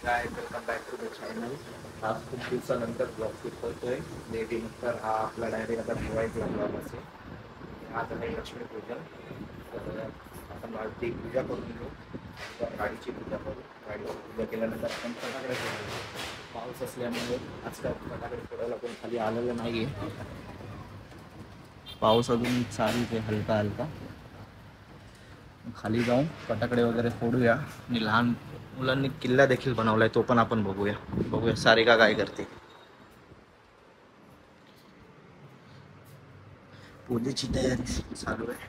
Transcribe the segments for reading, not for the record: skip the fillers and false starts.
काय welcome back to the channel. आज खूप दिवसानंतर ब्लॉग शूट करतोय. नंतर हा आपला डायरेक्ट आता ठेवायचा ब्लॉग असेल. आज आहे लक्ष्मीपूजन. तर आपण गाडीची पूजा करून घेऊ. गाडीची पूजा करू. गाडीची पूजा केल्यानंतर आपण फटाकडे फोडू. पाऊस असल्यामुळे आजकाल फटाकडे फोडायला कोण खाली आलेलं नाही आहे. पाऊस अजून चालूच आहे हलका हलका. खाली जाऊन फटाकडे वगैरे फोडूया. आणि लहान मुलांनी किल्ला देखील बनवलाय, तो पण आपण बघूया सारिका काय करते. पूजेची तयारी चालू आहे.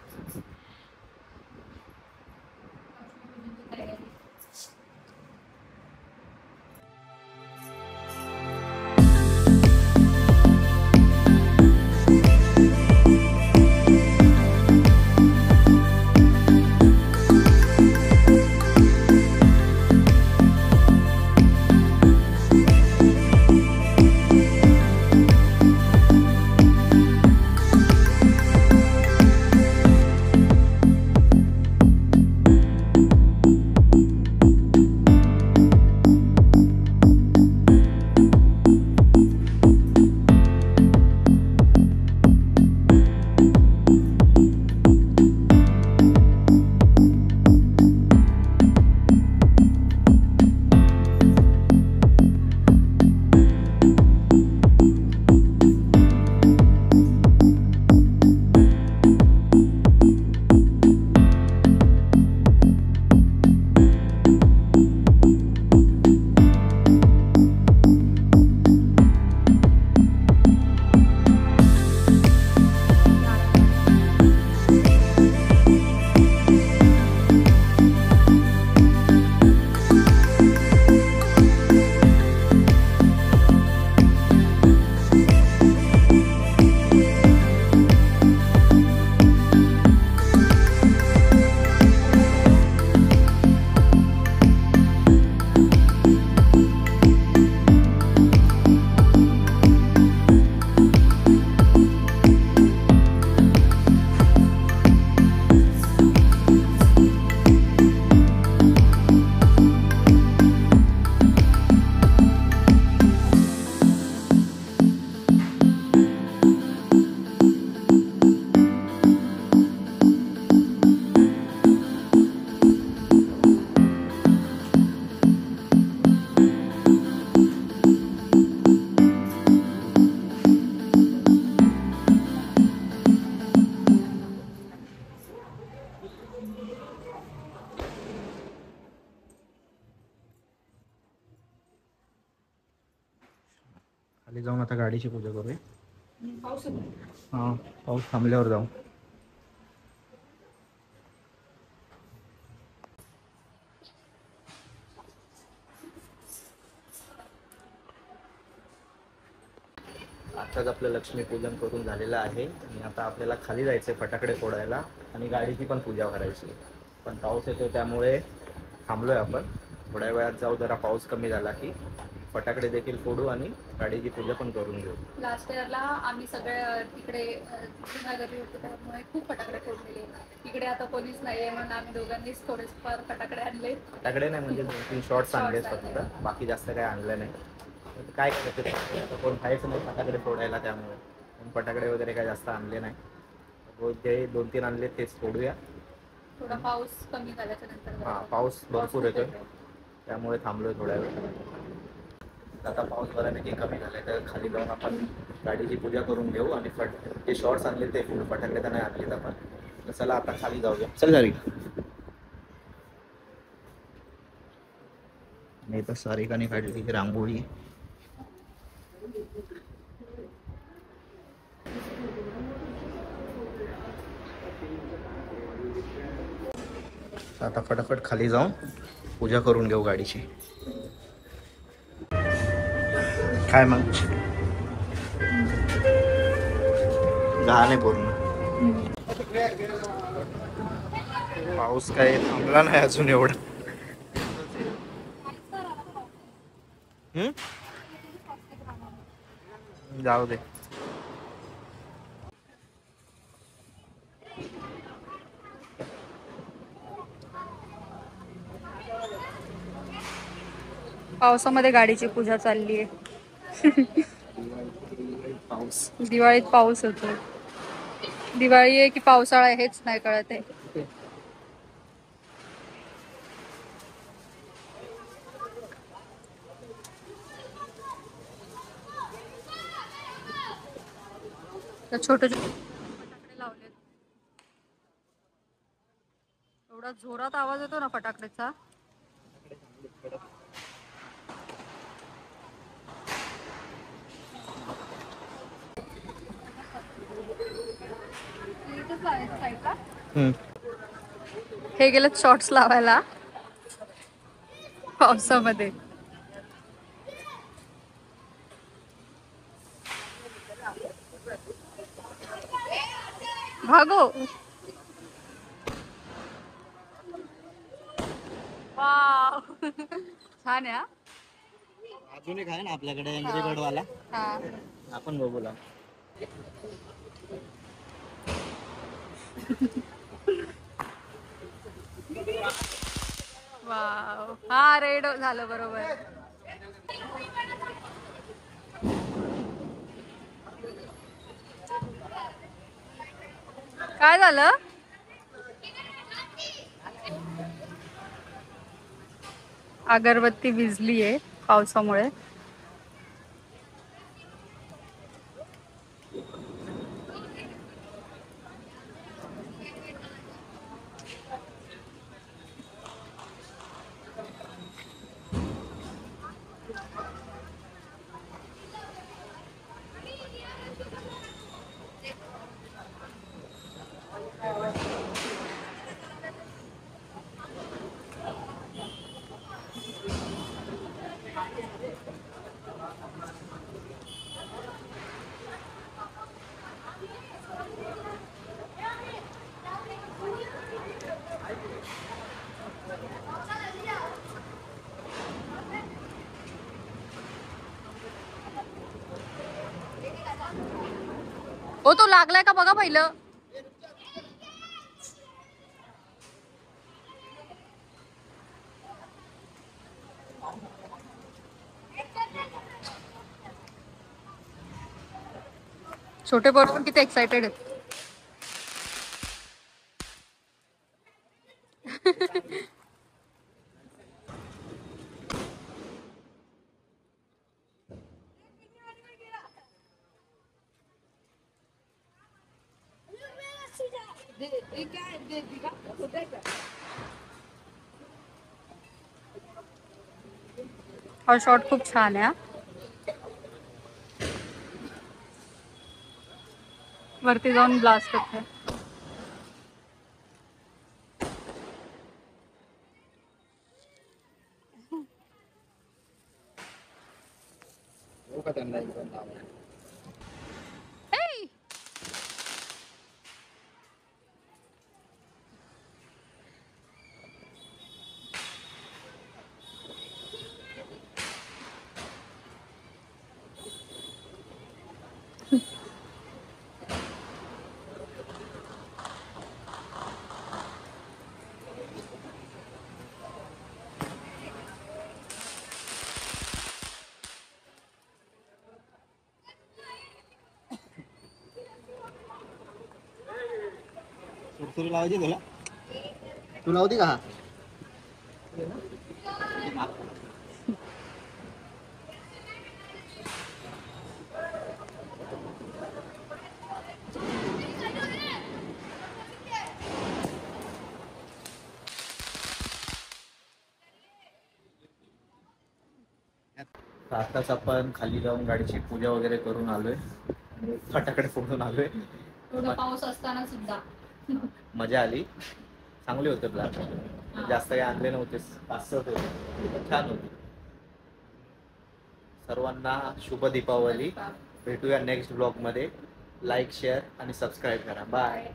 खाली जाऊन आता गाडीची पूजा करूया. हां, पाऊस थांबल्यावर जाऊ. आताच आपलं लक्ष्मीपूजन करून झालेलं आहे आणि आता आपल्याला खाली जायचं आहे फटाकडे फोडायला आणि गाडीची पण पूजा करायची. पण पाऊस येतो त्यामुळे थांबलोय आपण. थोड्या वेळात जाऊ, जरा पाऊस कमी झाला की फटाकडे देखील फोडू आणि गाडीची पूजा पण करून घेऊ. लास्ट इयरला आम्ही सगळे तिकडे जुन्या घरी होतो त्यामुळे खूप फटाकडे फोडलेले. इकडे आता कोणीच नाहीये म्हणून आम्ही दोघांनीच थोडेफार फटाकडे आणले. फटाकडे नाही म्हणजे 2-3 शॉट्स आणलेत फक्त, बाकी जास्त काही आणलं नाही. काय करायचं, कोण खायचं नाही फटाकडे फोडायला, त्यामुळे फटाकडे वगैरे काय जास्त आणले नाही. रोज जे 2-3 आणले तेच फोडूया. थोडा पाऊस कमी झाल्याच्या नंतर. हां, पाऊस भरपूर येतोय त्यामुळे थांबलोय थोड्या वेळ. आता पाऊस बऱ्यापैकी कमी झालाय तर खाली जाऊन आपण गाडीची पूजा करून घेऊ आणि जे शॉर्ट्स आणले ते फटाकडे तर नाही आणलेत आपण. तर चला आता खाली जाऊया. चल झाली नाही तर सारिकाने काढली की रांगोळी. आता फटाफट खाली जाऊन पूजा करून घेऊ गाडीची. काय मग झाले पूर्ण. पाऊस काय थांबला नाही अजून एवढा. जाऊ दे. पावसामध्ये गाडीची पूजा चालली आहे. पाऊस. दिवाळीत पाऊस होतो. दिवाळी आहे की पावसाळा आहे हेच नाही कळत आहे. तर छोटे छोटे फटाकडे लावलेत. एवढा जोरात आवाज येतो ना फटाकड्याचा. हे गेलेत शॉर्ट्स लावायला पावसामध्ये. भागो. वाव छान आहे. अजून एक आहे ना आपल्याकडे एंग्री बर्ड वाला. हा आपण बघूला. वाव हा रेड झालं बरोबर. काय झालं? अगरबत्ती भिजली आहे पावसामुळे. हो तो लागलाय का बघा पहिलं. छोटे पोरं पण किती एक्साइटेड आहेत. हा शॉट खूप छान आहे. वरती जाऊन ब्लास्ट होते. सुरसुरी लावायची तुला. तू लावती का? आताच आपण खाली जाऊन गाडीची पूजा वगैरे करून आलोय. फटाकडे फोडून आलोय. थोडा पाऊस असताना सुद्धा मजा आली. चांगले होते प्लॅन. जास्त काही आणले नव्हते. 5-6 होते. छान होते. सर्वांना शुभ दीपावली. भेटूया नेक्स्ट ब्लॉग मध्ये. लाईक शेअर आणि सबस्क्राईब करा. बाय.